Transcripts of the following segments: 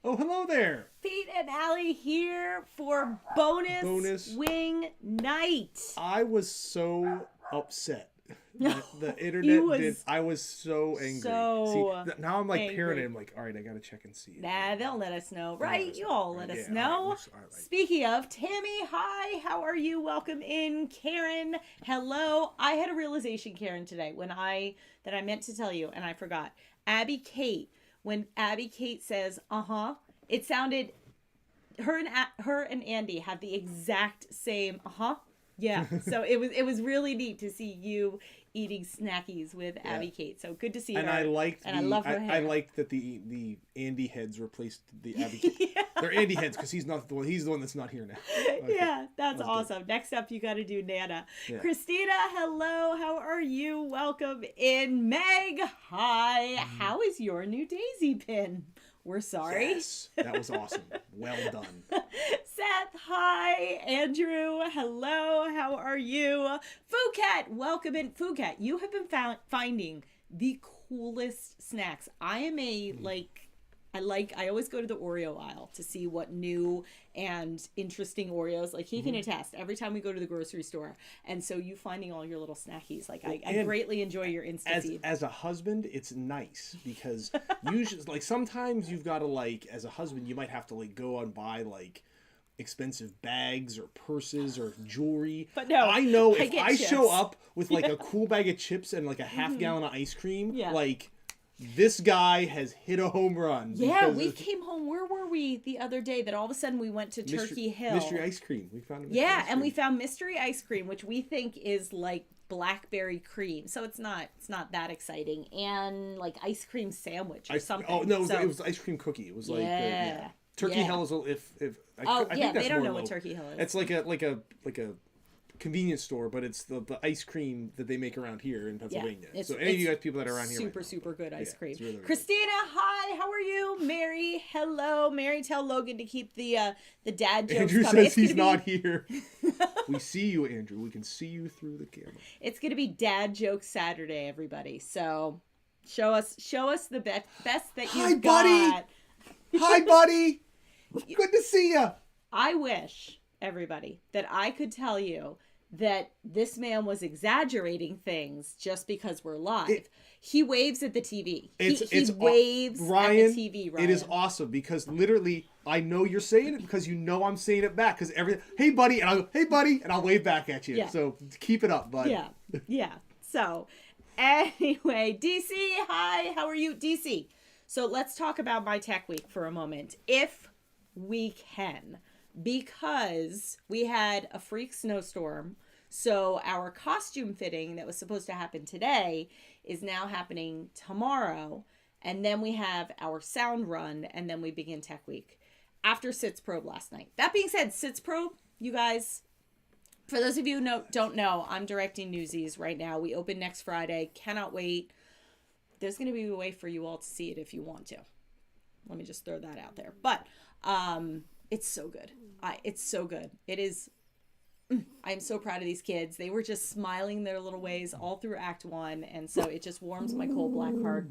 Oh, hello there. Pete and Allie here for bonus wing night. I was so upset. The internet I was so angry. Now I'm like paranoid. I'm like, all right, I gotta check and see. Nah, they'll let us know, right? You all let us know. All right. Speaking of, Tammy, hi, how are you? Welcome in. Karen, hello. I had a realization, Karen, today that I meant to tell you and I forgot. Abby Kate. When Abby Kate says, it sounded, her and Andy have the exact same, yeah. So it was really neat to see you eating snackies with Abby Kate. So good to see her. And I love her hair. I liked that the Andy heads replaced the Abby Kate. Yeah. They're Andy heads because he's the one that's not here now. Okay. Yeah, that's awesome. Good. Next up, you got to do Nana. Yeah. Christina, hello. How are you? Welcome in. Meg, hi. How is your new daisy pin? We're sorry. Yes, that was awesome. Well done. Seth, hi. Andrew, hello. How are you? Phuket, welcome in. Phuket, you have been finding the coolest snacks. I always go to the Oreo aisle to see what new and interesting Oreos, like he can attest every time we go to the grocery store. And so you finding all your little snackies, like I greatly enjoy your Insta-feed. As a husband, it's nice because usually, like sometimes you've got to as a husband, you might have to go and buy expensive bags or purses or jewelry. But no, I know if I show up with a cool bag of chips and a half gallon of ice cream, this guy has hit a home run. Yeah, we came home. Where were we the other day that all of a sudden we went to Turkey Hill? Mystery ice cream. We found we found mystery ice cream, which we think is like blackberry cream. So it's not that exciting. And ice cream sandwich or something. Oh no, it was ice cream cookie. It was Turkey Hill is I think they don't know what Turkey Hill is. It's like a convenience store, but it's the ice cream that they make around here in Pennsylvania. So any of you guys people that are around here, super good ice cream. Really, really Christina, hi, how are you? Mary, hello. Mary, tell Logan to keep the dad jokes Andrew coming. Says he's not here. We see you, Andrew. We can see you through the camera. It's gonna be Dad Joke Saturday, everybody. So show us the best that you've got. Hi, buddy. Good to see you. I wish, everybody, that I could tell you that this man was exaggerating things just because we're live. He waves at the TV. He waves Ryan, at the TV, Ryan. It is awesome because literally I know you're saying it because you know I'm saying it back. Because hey, buddy, and I'll go, hey, buddy, and I'll wave back at you. Yeah. So keep it up, bud. Yeah. So anyway, DC, hi, how are you? DC. So let's talk about my tech week for a moment, if we can, because we had a freak snowstorm. So our costume fitting that was supposed to happen today is now happening tomorrow. And then we have our sound run, and then we begin tech week after Sits Probe last night. That being said, Sits Probe, you guys, for those of you who don't know, I'm directing Newsies right now. We open next Friday. Cannot wait. There's going to be a way for you all to see it if you want to. Let me just throw that out there. But it's so good. It's so good. It is. I'm so proud of these kids. They were just smiling their little ways all through Act 1. And so it just warms my cold black heart.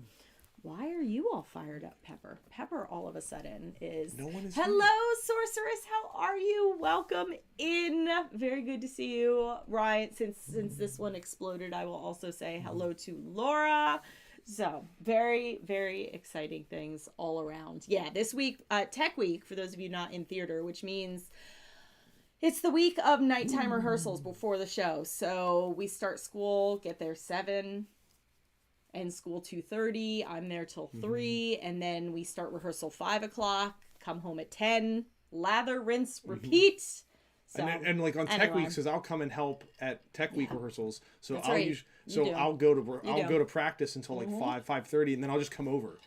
Why are you all fired up, Pepper? Pepper all of a sudden is... No one is Hello, here. Sorceress. How are you? Welcome in. Very good to see you. Ryan, since this one exploded, I will also say hello to Laura. So very, very exciting things all around. Yeah, this week, Tech Week, for those of you not in theater, which means it's the week of nighttime rehearsals before the show. So we start school, get there 7, and school 2:30. I'm there till 3, and then we start rehearsal 5 o'clock, come home at 10, lather, rinse, repeat. So, and on Tech Week, because I'll come and help at Tech Week rehearsals. So I'll go to practice until 5:30, and then I'll just come over.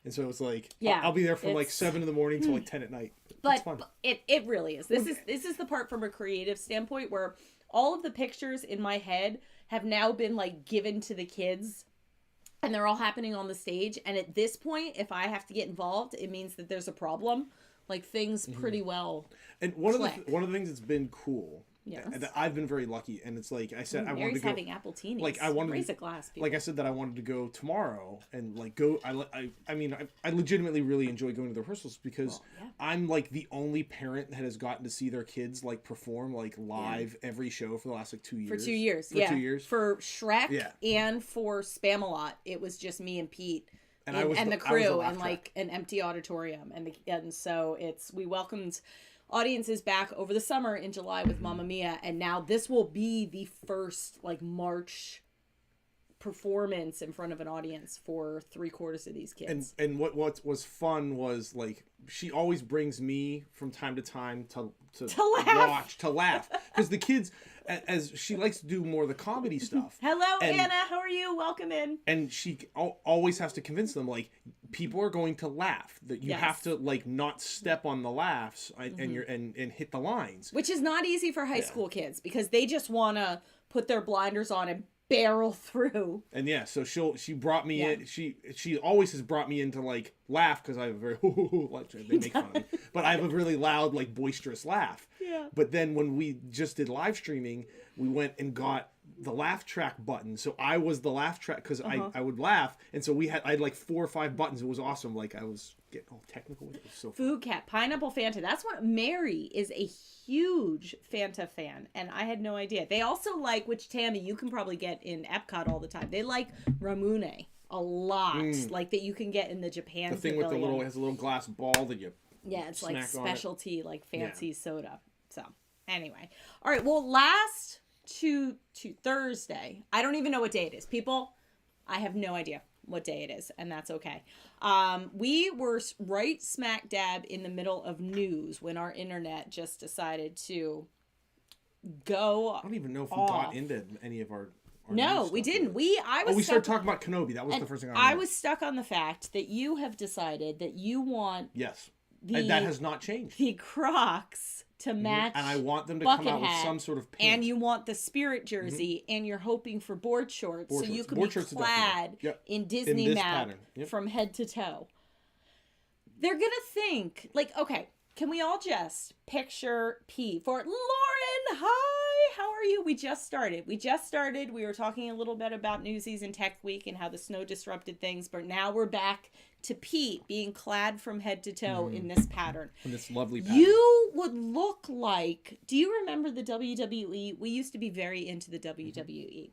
And so it's I'll be there from 7 in the morning till 10 at night. But it really is. This is the part from a creative standpoint where all of the pictures in my head have now been given to the kids, and they're all happening on the stage. And at this point, if I have to get involved, it means that there's a problem. Things pretty well. And one of the things that's been cool Yes. I've been very lucky, and it's like I said, I wanted to go. Having apple teenies. Like I wanted raise to, a glass. People. Like I said that I wanted to go tomorrow and like go. I mean, I legitimately really enjoy going to the rehearsals because I'm like the only parent that has gotten to see their kids like perform like live every show for the last like 2 years. For 2 years, for 2 years. For Shrek and for Spamalot, it was just me and Pete. And the crew and like an empty auditorium and so we welcomed audiences back over the summer in July with Mamma Mia, and now this will be the first like March performance in front of an audience for 3/4 of these kids. And what was fun was like she always brings me from time to time to laugh because the kids, as she likes to do more of the comedy stuff. Hello, Anna. How are you? Welcome in. And she always has to convince them, like, people are going to laugh. That you have to, like, not step on the laughs and hit the lines. Which is not easy for high school kids because they just want to put their blinders on and barrel through. And so she brought me in. She always has brought me in to like laugh because I have a very like they make fun of me, but I have a really loud like boisterous laugh. Yeah. But then when we just did live streaming, we went and got the laugh track button. So I was the laugh track because I would laugh, and so I had like 4 or 5 buttons. It was awesome. Like I was getting all technical with it. It was so fun. Food Cat, Pineapple Fanta. That's what Mary is a huge Fanta fan, and I had no idea. They also like, which Tammy, you can probably get in Epcot all the time. They like Ramune a lot, like that you can get in the Japan. The thing pavilion. with has a little glass ball that you it's like specialty, like fancy soda. So anyway, all right. Well, last to Thursday. I don't even know what day it is, people. I have no idea what day it is, and that's okay. We were right smack dab in the middle of news when our internet just decided to go. I don't even know if we got into any of our no, we didn't. We started talking about Kenobi. That was the first thing I was stuck on the fact that you have decided that you want and that has not changed. The Crocs to match, and I want them to come out with some sort of paint. And you want the Spirit jersey, and you're hoping for board shorts, so you can be clad in Disney map from head to toe. They're gonna think like, okay, can we all just picture P for Lauren? Hi, how are you? We just started. We were talking a little bit about Newsies and Tech Week and how the snow disrupted things, but now we're back to Pete being clad from head to toe in this pattern. In this lovely pattern. You would look like, do you remember the WWE? We used to be very into the WWE.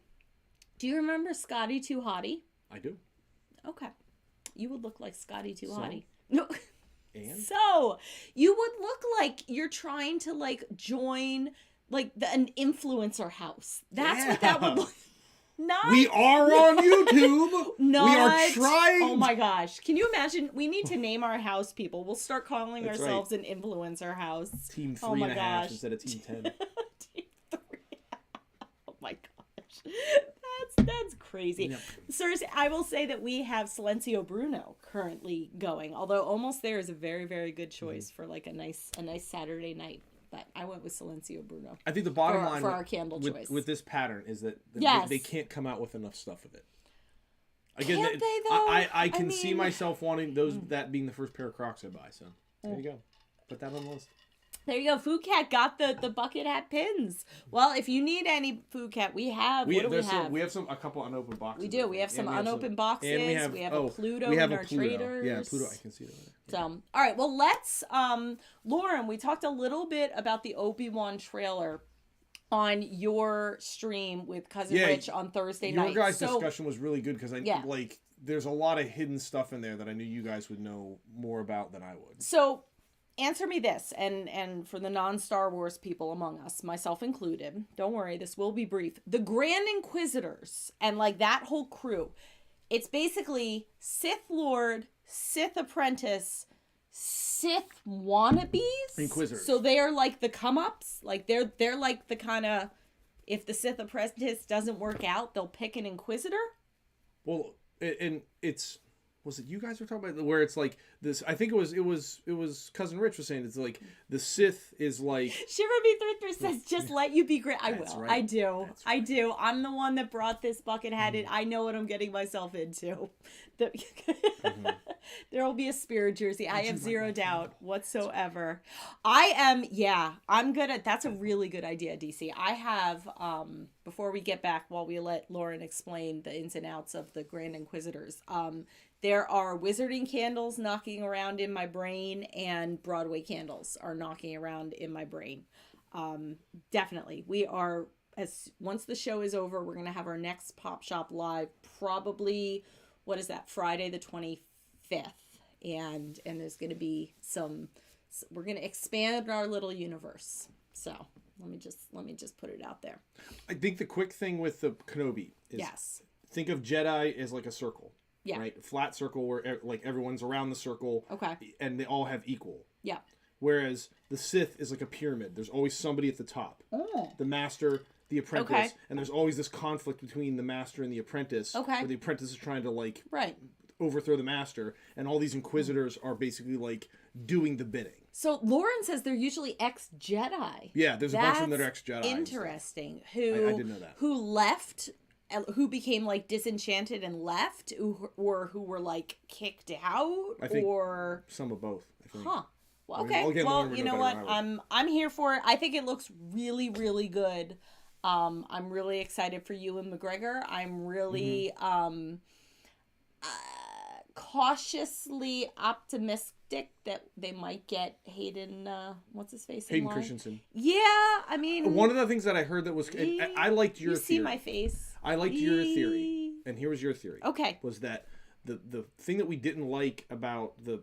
Do you remember Scotty 2 Hotty? I do. Okay. You would look like Scotty 2 Hotty. No. And? So, you would look like you're trying to like join like an influencer house. That's what that would look like. We are on YouTube. We are trying. Oh my gosh. Can you imagine? We need to name our house, people. We'll start calling ourselves an influencer house. Team 3.5 instead of Team 10. Team 3. Oh my gosh. That's crazy. Yep. Seriously, I will say that we have Silencio Bruno currently going. Although Almost There is a very, very good choice for like a nice Saturday night. But I went with Silencio Bruno. I think the bottom line for our candle choice with this pattern is that they can't come out with enough stuff of it. Again, can't they though? I can see myself wanting that being the first pair of Crocs I buy. So there you go. Put that on the list. There you go. Food Cat got the bucket hat pins. Well, if you need any, Food Cat, we have. What do we have? We have a couple unopened boxes. We do. We have some unopened boxes. And we have a Pluto in our traders. Yeah, Pluto. I can see that. So, all right. Well, let's. Lauren, we talked a little bit about the Obi-Wan trailer on your stream with Cousin Rich on Thursday night. Your guys' discussion was really good because there's a lot of hidden stuff in there that I knew you guys would know more about than I would. So, answer me this, and for the non-Star Wars people among us, myself included, don't worry, this will be brief. The Grand Inquisitors and like that whole crew, it's basically Sith Lord, Sith Apprentice, Sith wannabes. Inquisitors. So they are like the come-ups, like they're like the kind of, if the Sith Apprentice doesn't work out, they'll pick an Inquisitor. Well, and it's was it you guys were talking about where it's like this? I think it was Cousin Rich was saying it's like the Sith is like. Shiver Me Through says, "Just let you be great." I will. Right. I do. Right. I do. I'm the one that brought this bucket-headed. I know what I'm getting myself into. There will be a Spirit jersey. I have zero doubt whatsoever. I am. Yeah, I'm gonna. That's a really good idea, DC. I have. Before we get back, while we let Lauren explain the ins and outs of the Grand Inquisitors, there are wizarding candles knocking around in my brain, and Broadway candles are knocking around in my brain. Definitely, we are. Once the show is over, we're gonna have our next Pop Shop Live. Probably, what is that? Friday the 25th, and there's gonna be some. We're gonna expand our little universe. So. Let me just put it out there. I think the quick thing with the Kenobi is think of Jedi as like a circle. Yeah. Right? A flat circle where like everyone's around the circle. Okay. And they all have equal. Yeah. Whereas the Sith is like a pyramid. There's always somebody at the top. Oh. The master, the apprentice, and there's always this conflict between the master and the apprentice. Okay. Where the apprentice is trying to like overthrow the master, and all these inquisitors are basically like doing the bidding. So Lauren says they're usually ex-Jedi. Yeah, there's a bunch of them that are ex-Jedi. Interesting. I didn't know that. Who left, who became like disenchanted and left, or who were like kicked out, I think or some of both. I think. Huh. Well, okay. Well, you know what? I'm here for it. I think it looks really, really good. I'm really excited for Ewan McGregor. I'm really cautiously optimistic that they might get Hayden, what's his face? Hayden Christensen. Yeah, I mean... One of the things that I heard that was... I liked your theory. You see my face. I liked your theory. And here was your theory. Okay. Was that the thing that we didn't like about the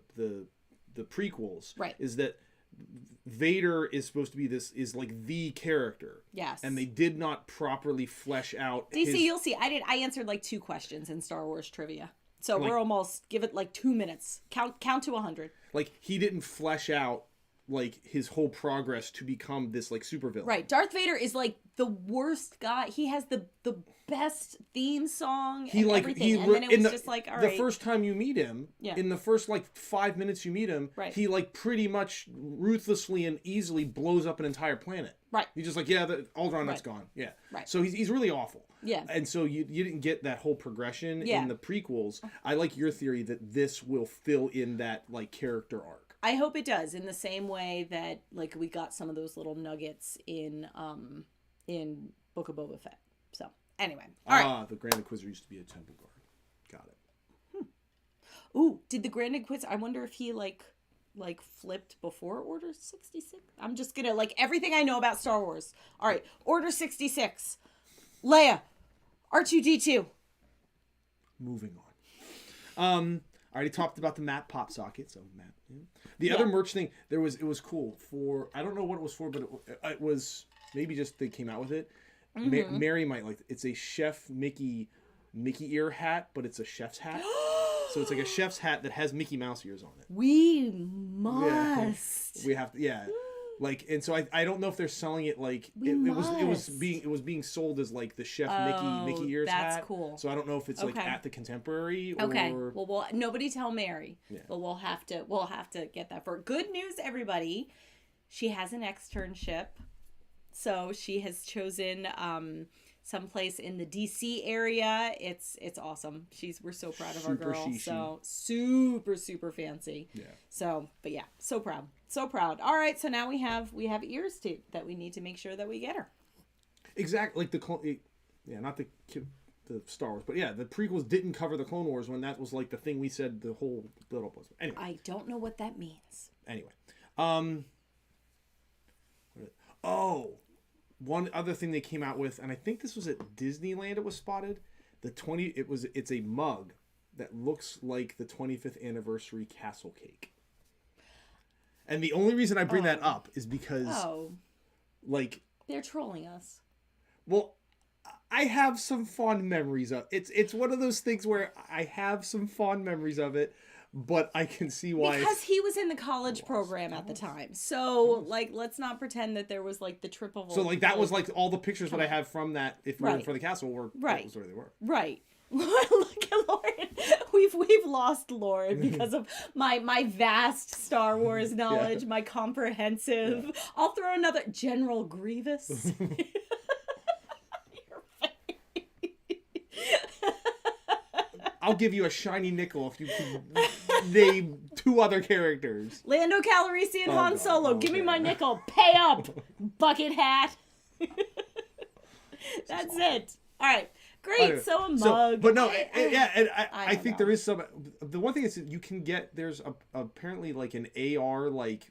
prequels is that Vader is supposed to be is like the character. Yes. And they did not properly flesh out DC, you'll see. I answered like 2 questions in Star Wars trivia. So like, we're almost, give it like 2 minutes. Count to 100. Like, he didn't flesh out, like, his whole progress to become this, like, supervillain. Right. Darth Vader is, like, the worst guy. He has the best theme song and everything. And then it was just like, all right. The first time you meet him, in the first, like, 5 minutes you meet him, he, like, pretty much ruthlessly and easily blows up an entire planet. Right. He's just like, yeah, the Alderaan, that's gone. Yeah. Right. So he's really awful. Yeah. And so you didn't get that whole progression in the prequels. I like your theory that this will fill in that, like, character arc. I hope it does, in the same way that, like, we got some of those little nuggets in Book of Boba Fett. So, anyway. All right. The Grand Inquisitor used to be a temple guard. Got it. Ooh, did the Grand Inquisitor... I wonder if he, like flipped before Order 66? I'm just gonna, like, everything I know about Star Wars. All right. Order 66. Leia. R2-D2. Moving on. I already talked about the Matt pop socket, so Matt. Yeah. The other merch thing, it was cool for, I don't know what it was for, but it was maybe just they came out with it. Mm-hmm. Mary might like it. It's a Chef Mickey ear hat, but it's a chef's hat. So it's like a chef's hat that has Mickey Mouse ears on it. We must. We have to, Like, and so I don't know if they're selling it like it was being sold as like the Chef Mickey ears hat. That's cool. So I don't know if it's like at the Contemporary or okay. Well, nobody tell Mary. Yeah. But we'll have to get that for good news, everybody. She has an externship, so she has chosen someplace in the DC area. It's awesome. We're so proud of our girl. So super fancy. Yeah. So, but yeah, so proud. So proud. All right, so now we have ears that we need to make sure that we get her. Exactly, like not the Star Wars, but yeah, the prequels didn't cover the Clone Wars when that was like the thing we said the whole little was. Anyway, I don't know what that means. Anyway, one other thing they came out with, and I think this was at Disneyland. It was spotted. It's a mug that looks like the 25th anniversary castle cake. And the only reason I bring that up is because, like, they're trolling us. Well, I have some fond memories of it. It's one of those things where I have some fond memories of it, but I can see why. Because he was in the college program at the time. So, like, let's not pretend that there was, like, the triple. So, like, that was, like, all the pictures that I have from that, if we were for the castle, were that was where they were. Right. Look at Lauren. We've lost Lauren because of my vast Star Wars knowledge, my comprehensive. Yeah. I'll throw another General Grievous. I'll give you a shiny nickel if you can name 2 other characters. Lando Calrissian, Han Solo. Give me my nickel. Pay up, bucket hat. That's it. All right. Great. So a mug. But no, I think there is some. The one thing is that you can get, there's apparently like an AR like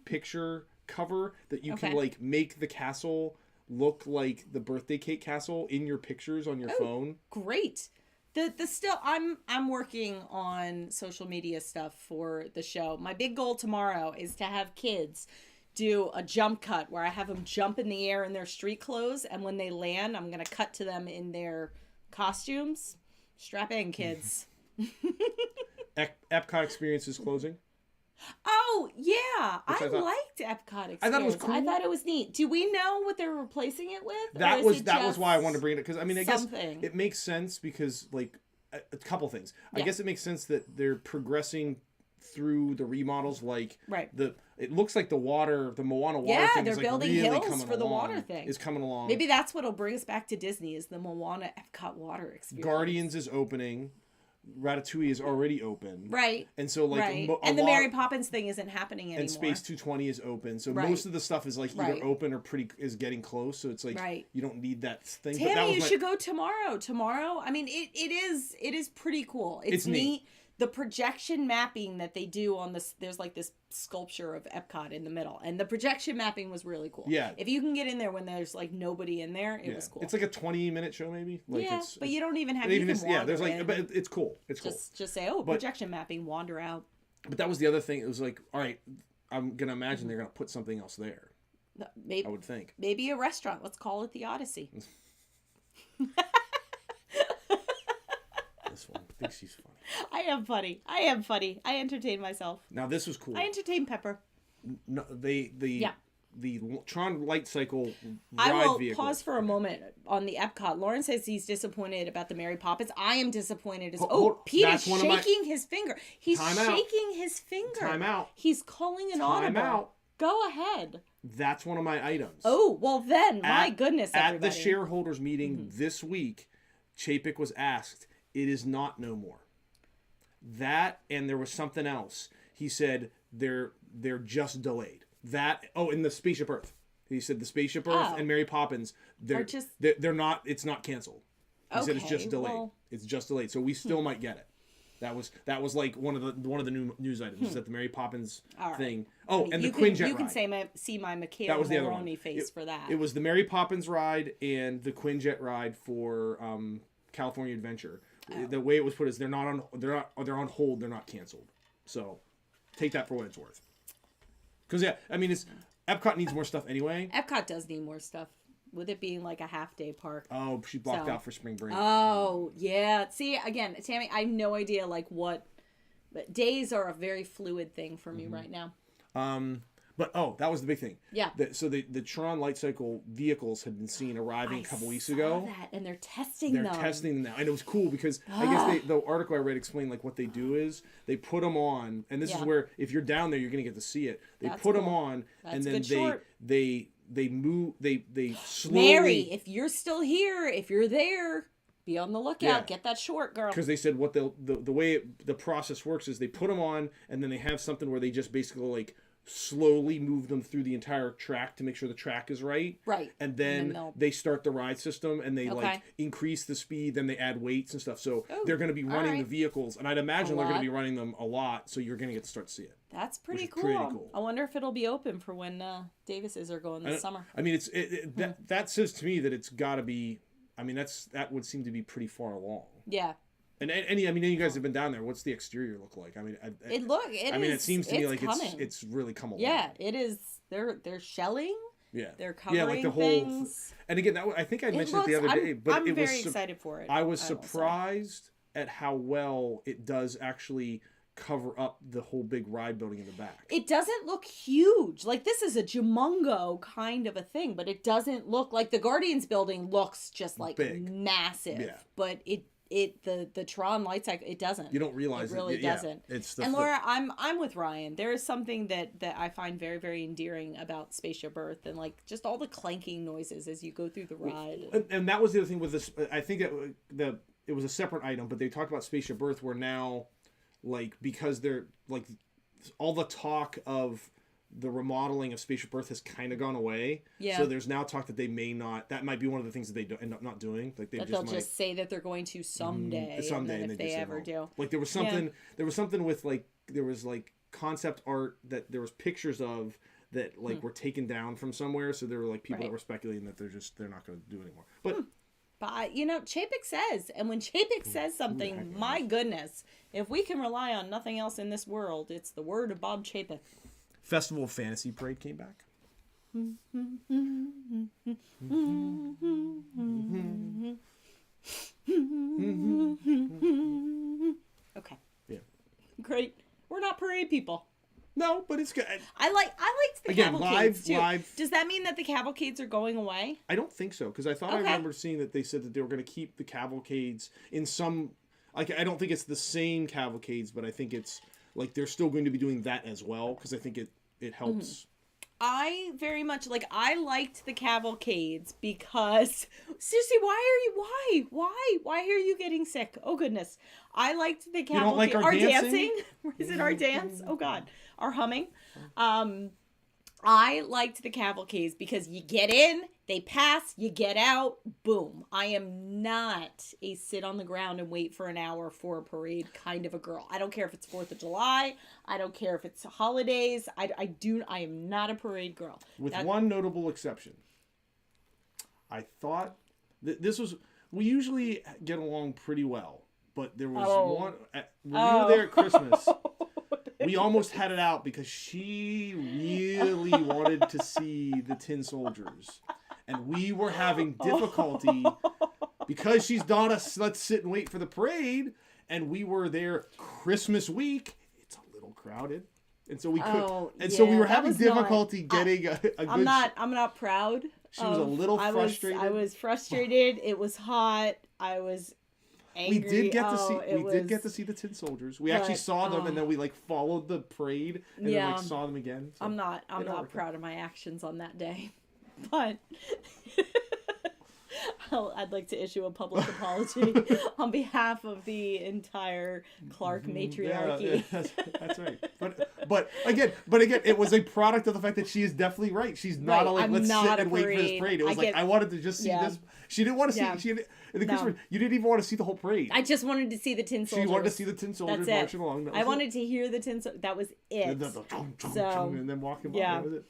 picture cover that you can like make the castle look like the birthday cake castle in your pictures on your phone. Great. The still I'm working on social media stuff for the show. My big goal tomorrow is to have kids do a jump cut where I have them jump in the air in their street clothes, and when they land, I'm gonna cut to them in their costumes. Strap in, kids. Epcot Experience is closing. Oh yeah, I liked Epcot Experience. I thought it was cool. I thought it was neat. Do we know what they're replacing it with? That was why I wanted to bring it, because I mean I guess it makes sense because like a couple things. I guess it makes sense that they're progressing through the remodels, like it looks like the Moana water thing is like building really hills for the water thing is coming along. Maybe that's what'll bring us back to Disney, is the Moana Epcot water experience. Guardians is opening. Ratatouille is already open. Right. And so like and the Mary Poppins thing isn't happening anymore. And Space 220 is open. So most of the stuff is like either open or is getting close. So it's like you don't need that thing. Tammy, you should go tomorrow. I mean it is pretty cool. It's neat. The projection mapping that they do on this, there's like this sculpture of Epcot in the middle, and the projection mapping was really cool. Yeah. If you can get in there when there's like nobody in there, it was cool. It's like a 20-minute show maybe. Like but you don't even have to there's like, but it's cool. It's cool. Just say, projection mapping, wander out. But that was the other thing. It was like, all right, I'm gonna imagine they're gonna put something else there. Maybe, I would think. Maybe a restaurant. Let's call it the Odyssey. This one thinks she's funny. I am funny. I entertain myself. Now this was cool. I entertain Pepper. No, the Tron Light Cycle ride vehicle. I will pause for a moment on the Epcot. Lauren says he's disappointed about the Mary Poppins. I am disappointed as Pete's shaking his finger. He's shaking his finger. Time out. He's calling an audible. Time out. Go ahead. That's one of my items. Oh, well then, my goodness, everybody. At the shareholders meeting this week, Chapek was asked, it is not no more. That, and there was something else. He said they're just delayed. And the Spaceship Earth. He said the Spaceship Earth and Mary Poppins, they're not, it's not canceled. He said it's just delayed. Well, it's just delayed. So we still might get it. That was like one of the new news items, is that the Mary Poppins thing. Oh, and the Quinjet ride. You can see my Michaela Moroni face for that. It was the Mary Poppins ride and the Quinjet ride for California Adventure. Oh. The way it was put is they're on hold. They're not canceled. So take that for what it's worth. Because I mean, Epcot needs more stuff anyway. Epcot does need more stuff. With it being like a half-day park. Oh, she blocked out for spring break. Oh, yeah. See, again, Tammy, I have no idea like what. But days are a very fluid thing for me right now. But that was the big thing. Yeah. So the Tron Light Cycle vehicles had been seen arriving a couple weeks ago. That, and they're testing them. They're testing them now, and it was cool because I guess the article I read explained like what they do is they put them on, and this is where if you're down there, you're gonna get to see it. They put them on, and then they move. They slowly. Mary, if you're still here, if you're there, be on the lookout. Yeah. Get that short, girl. Because they said what the way the process works is they put them on, and then they have something where they just basically like slowly move them through the entire track to make sure the track is right. Right. And then they start the ride system and they like increase the speed, then they add weights and stuff. So they're going to be running the vehicles, and I'd imagine they're going to be running them a lot, so you're going to get to start to see it. That's pretty cool. I wonder if it'll be open for when Davises are going this summer. I mean, that says to me that it's got to be, I mean, that would seem to be pretty far along. Yeah. And you guys have been down there. What's the exterior look like? I mean, it seems to me like it's really come along. Yeah, it is. They're shelling. Yeah, they're covering like the whole things. And again, I think I mentioned it the other day, but I'm very excited for it. I was surprised at how well it does actually cover up the whole big ride building in the back. It doesn't look huge. Like this is a Jumongo kind of a thing, but it doesn't look like the Guardians building looks just like big. Massive. Yeah. But it the Tron light cycle, it doesn't. You don't realize it really doesn't. It's and Laura, I'm with Ryan. There is something that I find very, very endearing about Spaceship Earth, and like just all the clanking noises as you go through the ride. And that was the other thing with this. I think it was a separate item, but they talked about Spaceship Earth, where now, like, because they're like all the talk of the remodeling of Spaceship Earth has kind of gone away. Yeah. So there's now talk that they may not. That might be one of the things that they end up not doing. Like they'll just say that they're going to someday. Someday, and if they ever do. Like there was something. Yeah. There was something with there was concept art that there was pictures of that were taken down from somewhere. So there were like people that were speculating that they're not going to do it anymore. But. But Chapek says, and when Chapek says something, my goodness, if we can rely on nothing else in this world, it's the word of Bob Chapek. Festival of Fantasy Parade came back. Okay. Yeah. Great. We're not parade people. No, but it's good. I liked the cavalcades too. Live. Does that mean that the cavalcades are going away? I don't think so, because I thought I remember seeing that they said that they were going to keep the cavalcades in some. Like, I don't think it's the same cavalcades, but I think it's like they're still going to be doing that as well, because I think it helps. Mm-hmm. I very much I liked the cavalcades because seriously, why are you getting sick? Oh goodness. I liked the cavalcade. You don't like our dancing? Is it our dance? Oh god. Our humming. I liked the cavalcades because you get in, they pass, you get out, boom. I am not a sit on the ground and wait for an hour for a parade kind of a girl. I don't care if it's 4th of July. I don't care if it's holidays. I am not a parade girl. With one notable exception. I thought we usually get along pretty well, but there was one, when we were there at Christmas, we almost had it out because she really wanted to see the Tin Soldiers. And we were having difficulty because she's not let's sit and wait for the parade. And we were there Christmas week. It's a little crowded. And so we so we were having difficulty getting a good... I'm not proud. She was a little frustrated. I was frustrated. It was hot. I was angry. We did get to see the Tin Soldiers. We actually saw them, and then we followed the parade, and then saw them again. So I'm not proud of my actions on that day, but I'd like to issue a public apology on behalf of the entire Clark matriarchy. Yeah, that's right. But again, it was a product of the fact that she is definitely right. She's not let's sit and wait for this parade. It was I wanted to just see this. She didn't want to see. You didn't even want to see the whole parade. I just wanted to see the Tin Soldiers. She wanted to see the Tin Soldiers marching along. I wanted to hear the Tin Soldiers. That was it. And then walking by. That was it.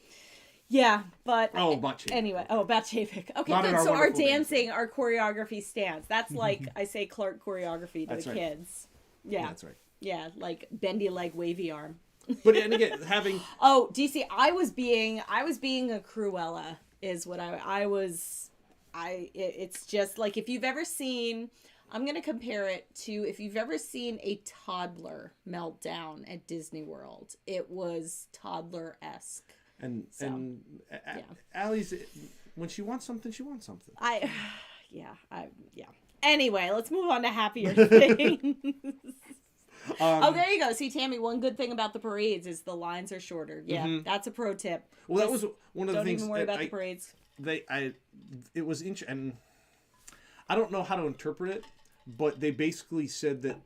Yeah, but about Chapek. Anyway, about Chapek. Okay, good. So our dancing, our choreography stance. That's like I say Clark choreography to the kids. Yeah, that's right. Yeah, like bendy leg, wavy arm. But and again, having DC, I was being a Cruella is what I was. It's just like if you've ever seen. I'm going to compare it to if you've ever seen a toddler meltdown at Disney World. It was toddler-esque. And Allie's, when she wants something, she wants something. Anyway, let's move on to happier things. There you go. See, Tammy, one good thing about the parades is the lines are shorter. Yeah, that's a pro tip. Well, that was one of the things. Don't even worry about the parades. It was and I don't know how to interpret it, but they basically said that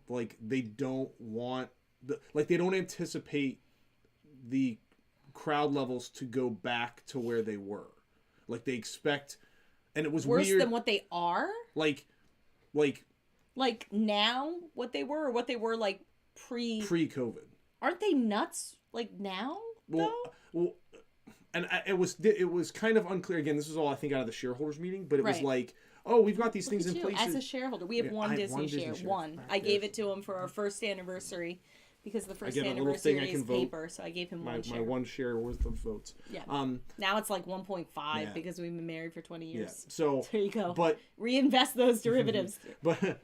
they don't want they don't anticipate the crowd levels to go back to where they were. They expect, and it was worse weird, than what they are. Like now, what they were, or what they were pre-COVID. Aren't they nuts? Now, though. Well, and it was kind of unclear. Again, this was all I think out of the shareholders meeting, but it was we've got these things in place. As a shareholder, we have one Disney share. One. I gave it to him for our first anniversary. Because the first anniversary is paper, so I gave him one share. My one share worth of votes. Yeah. Now it's 1.5 because we've been married for 20 years. Yeah. So there you go. But reinvest those derivatives. but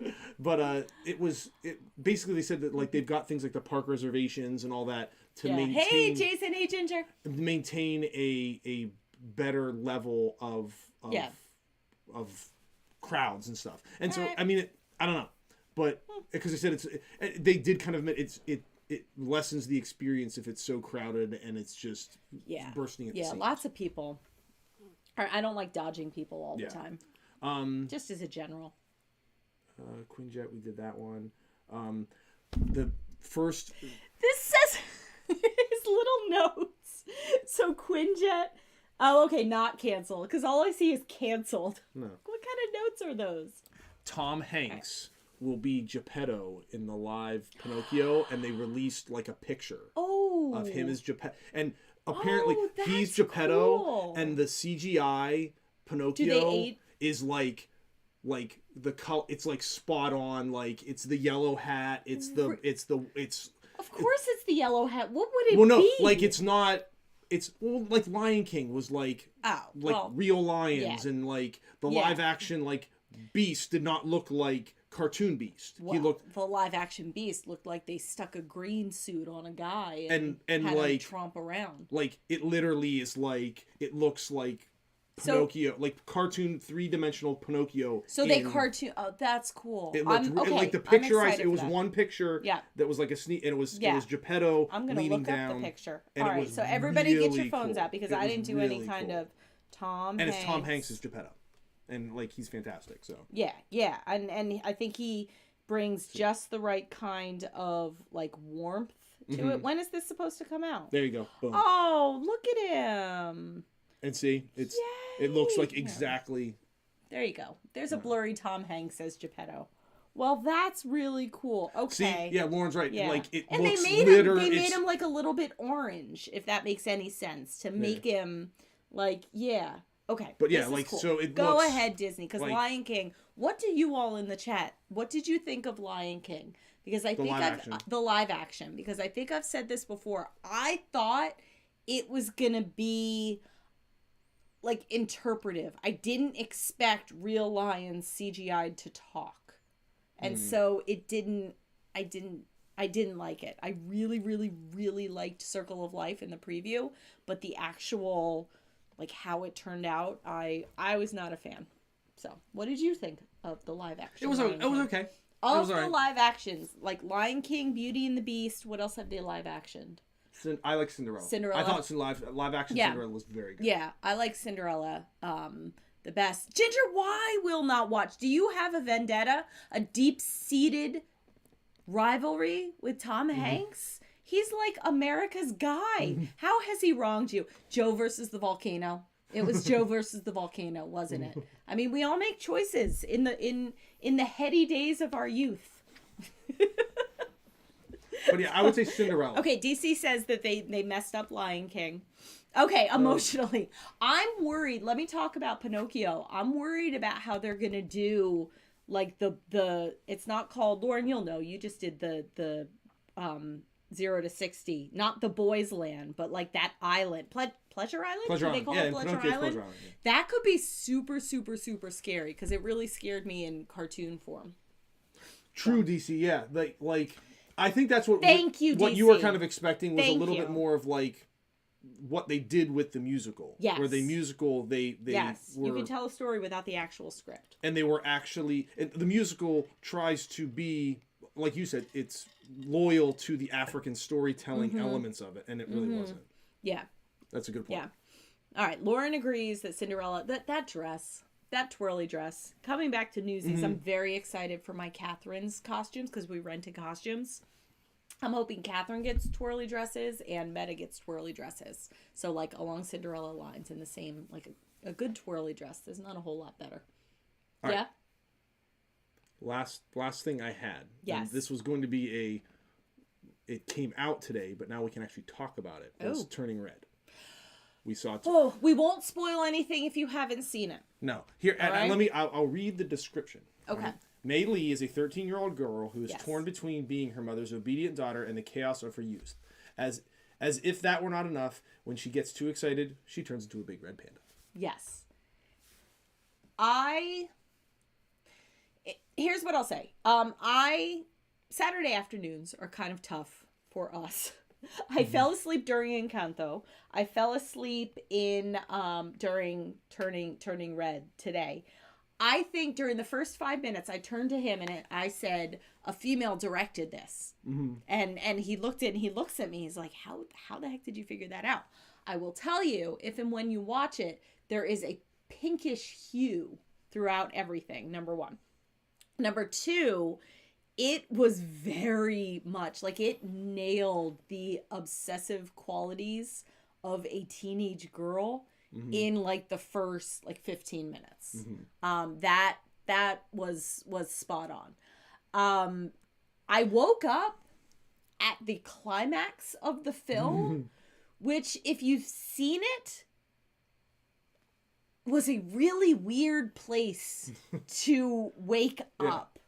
basically they said that they've got things like the park reservations and all that to maintain. Hey, Jason. Hey, Ginger. Maintain a better level of crowds and stuff. And so I mean, I don't know. but because I said they did kind of it lessens the experience if it's so crowded and it's just bursting at the seams. Yeah, lots of people. I don't like dodging people all the time. Just as a general. Quinjet, we did that one. The first... This says his little notes. So Quinjet... Oh, okay, not canceled. Because all I see is canceled. No. What kind of notes are those? Tom Hanks will be Geppetto in the live Pinocchio, and they released like a picture of him as Geppetto. And apparently he's Geppetto, cool. And the CGI Pinocchio is like the color. It's like spot on. Like it's the yellow hat. It's Of course, it's the yellow hat. What would it be? Well, no, like it's not. It's like Lion King was like real lions, and like the live action like Beast did not look like cartoon Beast. Well, the live action Beast looked like they stuck a green suit on a guy and had like him tromp around. Like it literally is like it looks like Pinocchio, like cartoon 3-dimensional Pinocchio. So they cartoon. Oh, that's cool. It looked like the picture. It was one picture. That was like a sneak, and it was Geppetto. I'm gonna look up the picture. All right, so everybody get your phones out because I didn't do any kind of Tom. And it's Tom Hanks as Geppetto, and like he's fantastic. So yeah, and I think he brings just the right kind of like warmth to it. When is this supposed to come out? There you go. Boom. Oh, look at him. And see, it looks like exactly. There you go. There's a blurry Tom Hanks as Geppetto. Well, that's really cool. Okay. See, Lauren's right. Yeah. Like it and looks they made him like a little bit orange, if that makes any sense, to make him like Okay. But like cool. so it Go ahead, Disney, because like, Lion King. What do you all in the chat? What did you think of Lion King? Because I think the live action. Because I think I've said this before. I thought it was gonna be like interpretive. I didn't expect real lions CGI'd to talk. And so I didn't like it. I really, really, really liked Circle of Life in the preview, but the actual like how it turned out, I was not a fan. So, what did you think of the live action? It was okay. Of the live actions, like Lion King, Beauty and the Beast, what else have they live actioned? I like Cinderella. I thought live action Cinderella was very good. Yeah, I like Cinderella the best. Ginger, why will not watch? Do you have a vendetta? A deep-seated rivalry with Tom Hanks? He's like America's guy. How has he wronged you? Joe versus the volcano. It was Joe versus the volcano, wasn't it? I mean, we all make choices in the heady days of our youth. But yeah, I would say Cinderella. Okay, DC says that they messed up Lion King. Okay, emotionally. I'm worried. Let me talk about Pinocchio. I'm worried about how they're going to do like the it's not called, Lauren, you'll know. You just did the 0 to 60. Not the boys' land, but like that island. Pleasure Island? Pleasure Island. They call it Pleasure Island? That could be super, super, super scary because it really scared me in cartoon form. True, DC. Yeah. Like I think that's what what you were kind of expecting was a little bit more of like what they did with the musical. Yes. Where the musical they you can tell a story without the actual script. And they were actually the musical tries to be, like you said, it's loyal to the African storytelling elements of it, and it really wasn't. Yeah. That's a good point. Yeah. All right, Lauren agrees that Cinderella that dress, that twirly dress. Coming back to Newsies, I'm very excited for my Catherine's costumes because we rented costumes. I'm hoping Catherine gets twirly dresses and Meta gets twirly dresses. So like along Cinderella lines in the same, like a good twirly dress. There's not a whole lot better. All right. Last thing I had. Yes. This was going to be it came out today, but now we can actually talk about it. It was Turning Red. We saw it. We won't spoil anything if you haven't seen it. No. Here, right? I'll read the description. Okay. Right? Mei Lee is a 13-year-old girl who is torn between being her mother's obedient daughter and the chaos of her youth. As if that were not enough, when she gets too excited, she turns into a big red panda. Yes. Here's what I'll say. Saturday afternoons are kind of tough for us. I fell asleep during Encanto. I fell asleep during Turning Red today. I think during the first 5 minutes, I turned to him and I said, a female directed this. Mm-hmm. And he looks at me. He's like, how the heck did you figure that out? I will tell you, if and when you watch it, there is a pinkish hue throughout everything, number one. Number two, it was very much like it nailed the obsessive qualities of a teenage girl in like the first like 15 minutes. That was spot on. I woke up at the climax of the film, which if you've seen it, was a really weird place to wake up.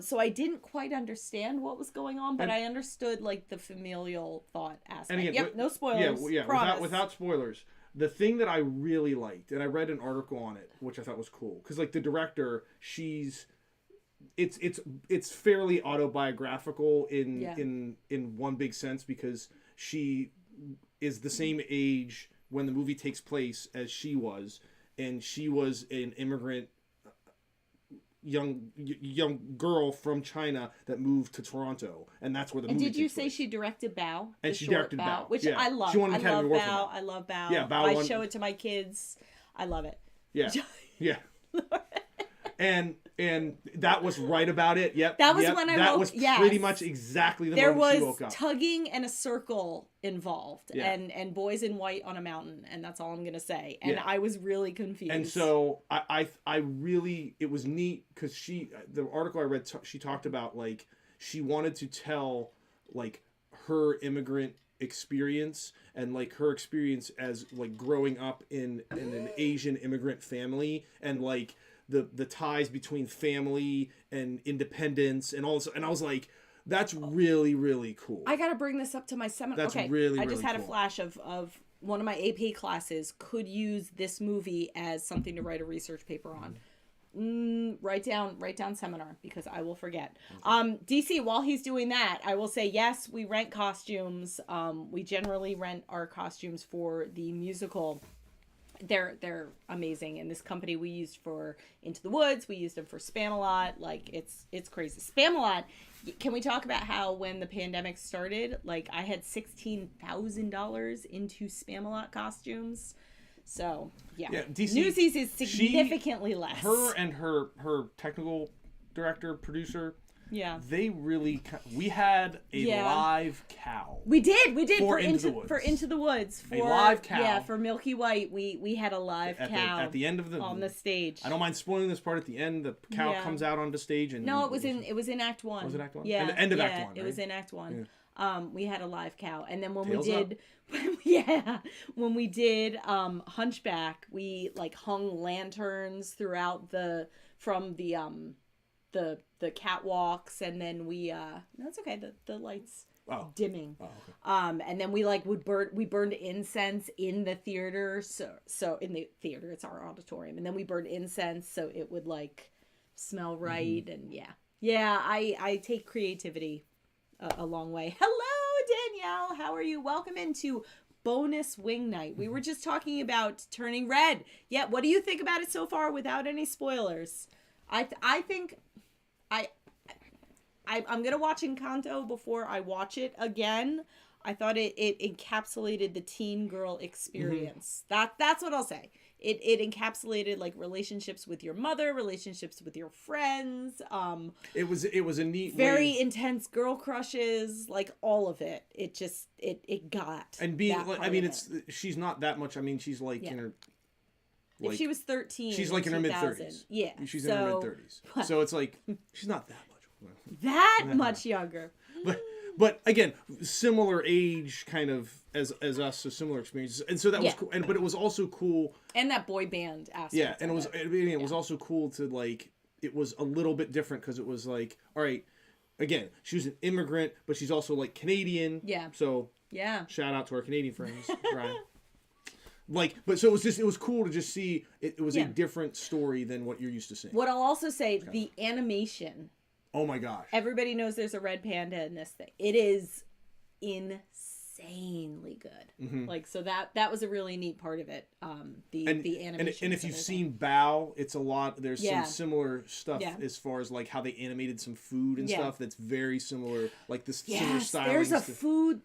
So I didn't quite understand what was going on, but I understood like the familial thought aspect. And again, no spoilers. Without spoilers. The thing that I really liked, and I read an article on it, which I thought was cool, because like the director, it's fairly autobiographical in one big sense, because she is the same age when the movie takes place as she was, and she was an immigrant young girl from China that moved to Toronto, and that's where the movie. And did you say she directed Bao? And she directed Bao, which I love. She won an Academy Award for Bao. I love Bao. Yeah, Bao. I show it to my kids. I love it. Yeah, yeah. And that was right about it. Yep. That was when I woke. That was pretty much exactly the moment she woke up. There was tugging and a circle involved, and boys in white on a mountain, and that's all I'm gonna say. And I was really confused. And so I really, it was neat because the article I read, she talked about like she wanted to tell like her immigrant experience and like her experience as like growing up in an Asian immigrant family, and like the ties between family and independence and all this. And I was like, that's really, really cool. I got to bring this up to my seminar. That's okay, really, I just really had cool. a flash of one of my AP classes could use this movie as something to write a research paper on. Write down seminar, because I will forget. DC, while he's doing that, I will say, yes, we rent costumes. We generally rent our costumes for the musical. They're amazing, and this company we used for Into the Woods, we used them for Spamalot. Like it's crazy. Spamalot. Can we talk about how when the pandemic started, like I had $16,000 into Spamalot costumes? So yeah DC, Newsies is significantly less. Her and her technical director, producer. Yeah. We had a live cow. We did for Into the Woods. For Into the Woods. A live cow. Yeah, for Milky White, we had a live cow at the end of on the stage. I don't mind spoiling this part. At the end, the cow comes out onto stage, and no, it was in Act 1. Was it Act 1? Yeah, the end of Act 1. Right? It was in Act 1. Yeah. We had a live cow, and then when we did Hunchback, we like hung lanterns throughout from the catwalks, and then that's okay, the lights dimming. And then we like burned incense in the theater, so in the theater, it's our auditorium, and then we burned incense so it would like smell right. And I take creativity a long way. Hello Danielle, how are you? Welcome into bonus wing night. We were just talking about Turning Red. Yeah, what do you think about it so far without any spoilers? I think I'm gonna watch Encanto before I watch it again. I thought it encapsulated the teen girl experience. That's what I'll say. It encapsulated like relationships with your mother, relationships with your friends. It was a neat, very intense girl crushes, like all of it. It just it got. And being, I mean, she's not that much. I mean, she's like in her. Like, if she was 13, she's like in her mid-30s. Yeah, she's in her mid-30s. So it's like she's not that much. Much younger. But again, similar age, kind of as us, so similar experiences, and so that was cool. But it was also cool. And that boy band aspect. Yeah, and it was also cool to like. It was a little bit different because it was like, all right, again, she was an immigrant, but she's also like Canadian. Yeah. So shout out to our Canadian friends, right? Like, but so it was cool to just see it was a different story than what you're used to seeing. What I'll also say, the animation. Oh my gosh. Everybody knows there's a red panda in this thing. It is insane. insanely good. Like, so that was a really neat part of it. The animation. And if you've seen Bao, it's a lot. There's some similar stuff as far as like how they animated some food and stuff that's very similar. Like this similar styling. There's a food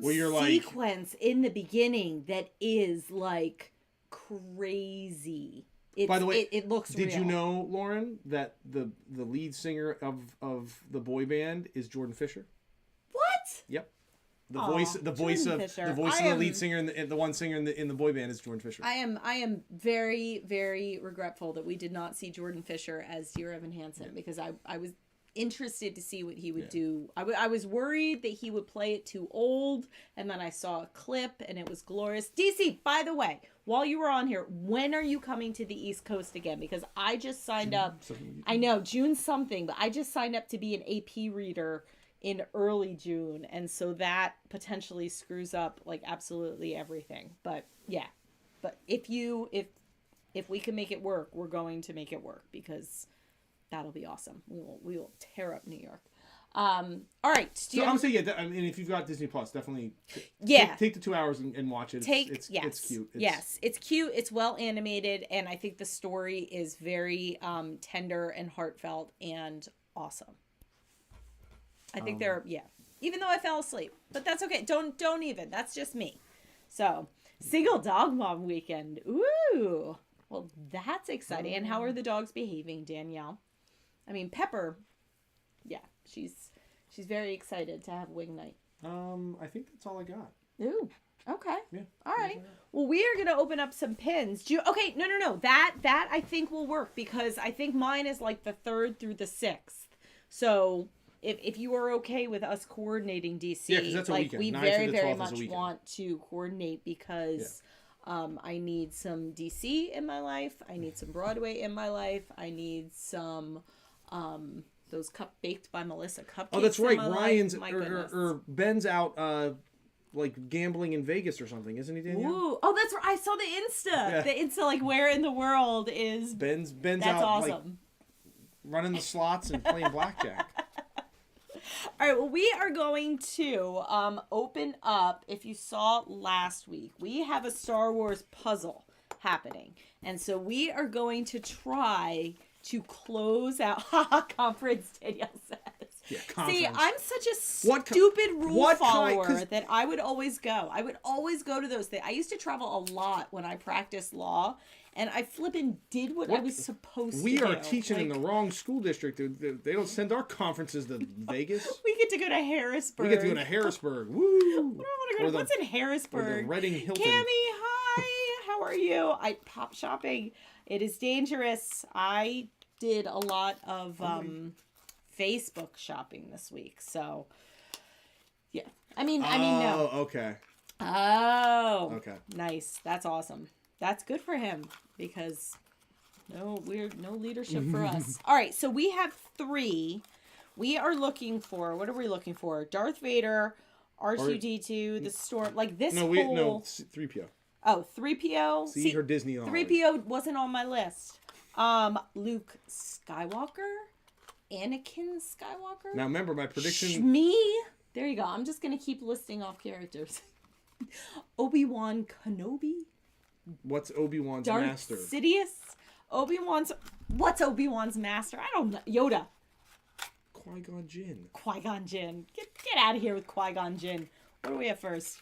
sequence in the beginning that is like crazy. By the way, it looks did real. you know, Lauren, that the lead singer of the boy band is Jordan Fisher? What? Yep. The voice of the lead singer and the one singer in the boy band is Jordan Fisher. I am very, very regretful that we did not see Jordan Fisher as Dear Evan Hansen because I was interested to see what he would do. I was worried that he would play it too old, and then I saw a clip and it was glorious. DC, by the way, while you were on here, when are you coming to the East Coast again? Because I just signed up. I know, June something, but I just signed up to be an AP reader in early June, and so that potentially screws up like absolutely everything. But yeah, but if we can make it work, we're going to make it work because that'll be awesome. We will tear up New York. All right. So I'm saying, I mean, if you've got Disney Plus, definitely take the 2 hours and watch it. It's cute. It's cute. It's well animated, and I think the story is very tender and heartfelt and awesome. I think even though I fell asleep, but that's okay. Don't even. That's just me. So, single dog mom weekend. Ooh. Well, that's exciting. And how are the dogs behaving, Danielle? I mean, Pepper, she's very excited to have wing night. I think that's all I got. Ooh. Okay. Yeah. All right. Well, we are going to open up some pins. Okay, no. That I think will work because I think mine is like the 3rd through the 6th. So, if you are okay with us coordinating, DC, because that's a weekend. We very, very much want to coordinate because I need some DC in my life. I need some Broadway in my life. I need some those baked by Melissa cupcakes. Oh, that's right. Ryan's or Ben's out like gambling in Vegas or something, isn't he, Danielle? Ooh. Oh, that's right. I saw the Insta. Yeah. The Insta, like, where in the world is Ben's that's out, awesome. Like, running the slots and playing blackjack. All right, well, we are going to open up, if you saw last week, we have a Star Wars puzzle happening. And so we are going to try to close out conference, Danielle says. Yeah, conference. See, I'm such a stupid rule follower that I would always go. I would always go to those things. I used to travel a lot when I practiced law. And I flippin' did what I was supposed to do. We are teaching in the wrong school district. They don't send our conferences to Vegas. We get to go to Harrisburg. We get to go to Harrisburg. Woo! I don't want to go. What's in Harrisburg? Or the Reading Hilton. Cammie, hi. How are you? I pop shopping. It is dangerous. I did a lot of Facebook shopping this week. So, yeah. I mean, no. Oh, okay. Oh. Okay. Nice. That's awesome. That's good for him because no leadership for us. All right, so we have 3. We are looking for, what are we looking for? Darth Vader, R2-D2, the Storm, like this No, 3PO. Oh, 3PO? See her Disney on. 3PO wasn't on my list. Luke Skywalker? Anakin Skywalker? Now remember my prediction. Me? There you go. I'm just going to keep listing off characters. Obi-Wan Kenobi? What's Obi-Wan's Darth master? Sidious? What's Obi-Wan's master? I don't know. Yoda. Qui-Gon Jinn. Qui-Gon Jinn. Get out of here with Qui-Gon Jinn. What do we have first?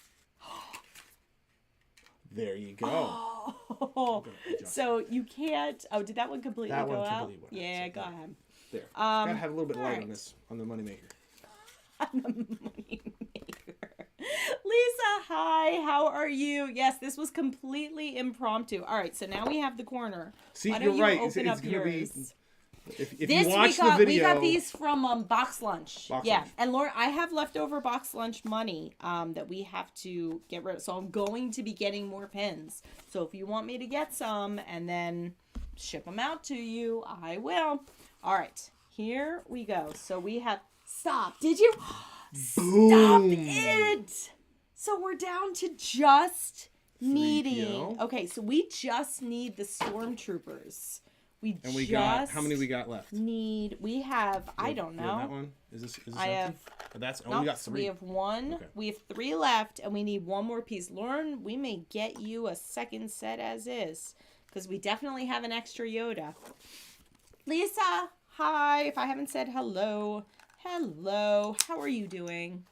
There you go. Oh. So you can't... Oh, did that one completely go out? Yeah, go ahead. There. Gotta have a little bit light on this, on the moneymaker. On the moneymaker. Lisa, hi, how are you? Yes, this was completely impromptu. All right, so now we have the corner. See, you're right. Open up yours. If you watch the video, we got these from Box Lunch. And Lauren, I have leftover Box Lunch money that we have to get rid of. So I'm going to be getting more pins. So if you want me to get some and then ship them out to you, I will. All right, here we go. So we have... Stop. Did you... Stop it! So we're down to just needing... 3PO. Okay, so we just need the stormtroopers. We got how many we got left? We have I don't know. That one is this I empty? have. We got 3. We have 1. Okay. We have 3 left, and we need 1 more piece. Lauren, we may get you a second set as is, because we definitely have an extra Yoda. Lisa, hi. If I haven't said hello, hello. How are you doing?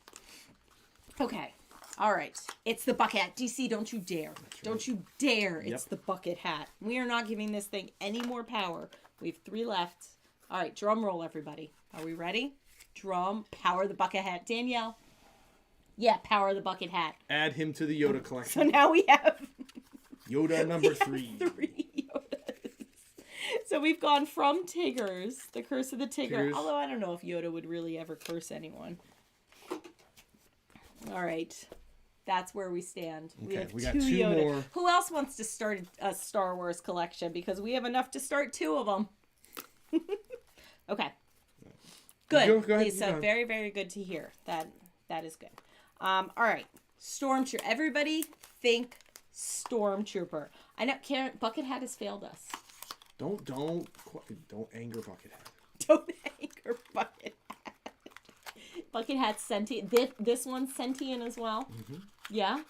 Okay. All right. It's the bucket hat. DC, don't you dare. Right. Don't you dare. It's the bucket hat. We are not giving this thing any more power. We have 3 left. All right. Drum roll, everybody. Are we ready? Drum. Power the bucket hat. Danielle. Yeah, power the bucket hat. Add him to the Yoda collection. So now we have... Yoda number 3. 3 Yodas. So we've gone from Tiggers, the Curse of the Tigger. Although I don't know if Yoda would really ever curse anyone. All right. That's where we stand. Okay, we got 2 Yoda. More. Who else wants to start a Star Wars collection? Because we have enough to start 2 of them. Okay. Good, go ahead, Lisa. Very, very good to hear. That is good. All right. Stormtrooper. Everybody think Stormtrooper. I know Karen Bucket Hat has failed us. Don't anger Bucket Hat. Don't anger Bucket Hat. Bucket Hat's sentient. This one's sentient as well. Mm-hmm. Yeah.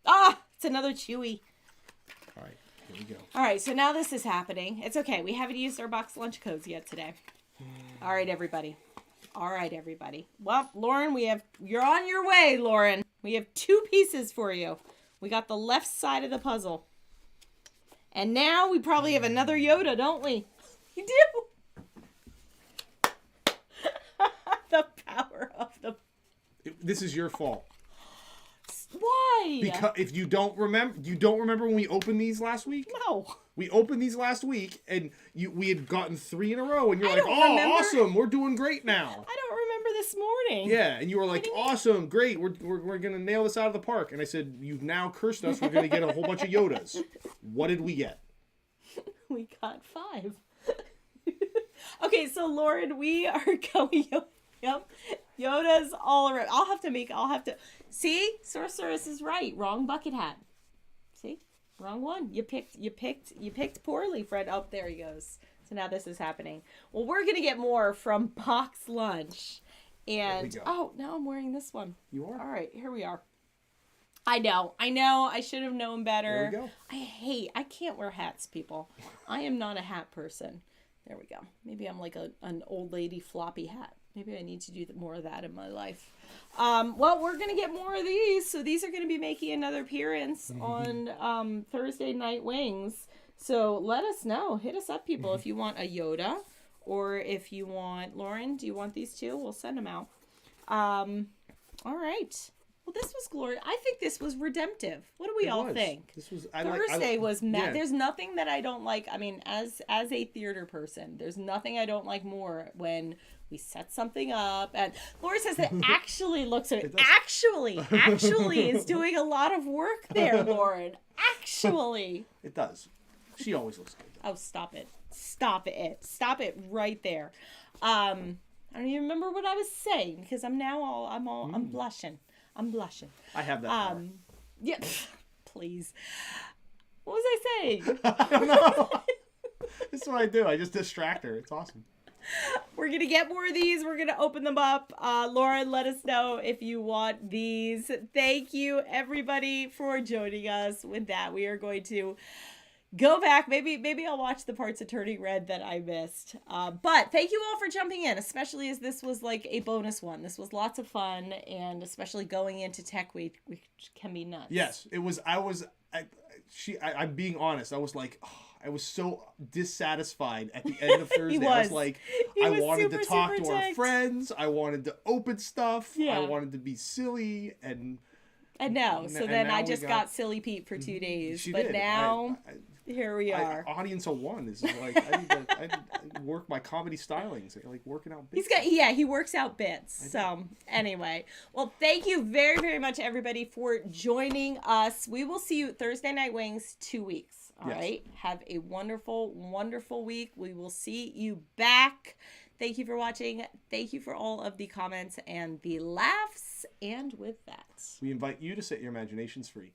Ah, it's another Chewie. All right, here we go. All right, so now this is happening. It's okay. We haven't used our box lunch codes yet today. All right, everybody. All right, everybody. Well, Lauren, you're on your way, Lauren. We have 2 pieces for you. We got the left side of the puzzle. And now we probably have another Yoda, don't we? You do. The power of the... This is your fault. Why? Because if you don't remember when we opened these last week? No. We opened these last week, and we had gotten 3 in a row, and you're like, "Oh, awesome! We're doing great now." I don't remember this morning. Yeah, and you were like, "Awesome, great! We're gonna nail this out of the park." And I said, "You've now cursed us. We're gonna get a whole bunch of Yodas." What did we get? We got 5. Okay, so Lauren, we are going. Yep, Yoda's all around. I'll have to. See, Sorceress is right. Wrong bucket hat. See, wrong one. You picked poorly, Fred. Oh, there he goes. So now this is happening. Well, we're gonna get more from box lunch, and now I'm wearing this one. You are. All right, here we are. I know. I should have known better. There we go. I can't wear hats, people. I am not a hat person. There we go. Maybe I'm like an old lady floppy hat. Maybe I need to do more of that in my life. Well, we're going to get more of these. So these are going to be making another appearance on Thursday Night Wings. So let us know. Hit us up, people, if you want a Yoda. Or if you want... Lauren, do you want these too? We'll send them out. All right. Well, this was glorious. I think this was redemptive. What do we all think? This was Thursday was mad. There's nothing that I don't like. I mean, as a theater person, there's nothing I don't like more when we set something up. And Laura says that actually looks at it. Actually is doing a lot of work there, Lauren. Actually. It does. She always looks good. Oh, stop it. Stop it right there. I don't even remember what I was saying because I'm blushing. I'm blushing. I have that. Yeah. Please. What was I saying? I don't know. This is what I do. I just distract her. It's awesome. We're going to get more of these. We're going to open them up. Lauren, let us know if you want these. Thank you, everybody, for joining us. With that, we are going to go back. Maybe I'll watch the parts of Turning Red that I missed. But thank you all for jumping in, especially as this was like a bonus one. This was lots of fun, and especially going into Tech Week, which can be nuts. Yes, it was. I'm being honest. I was like, I was so dissatisfied at the end of Thursday. I was like, I wanted to talk to our friends. I wanted to open stuff. Yeah. I wanted to be silly and. I know. So then I just got Silly Pete for 2 days. But now, here we are. Audience of 1 is like, I need to work my comedy stylings. Like working out bits. He works out bits. So anyway, well, thank you very, very much, everybody, for joining us. We will see you Thursday Night Wings 2 weeks. All right. Have a wonderful, wonderful week. We will see you back. Thank you for watching. Thank you for all of the comments and the laughs. And with that, we invite you to set your imaginations free.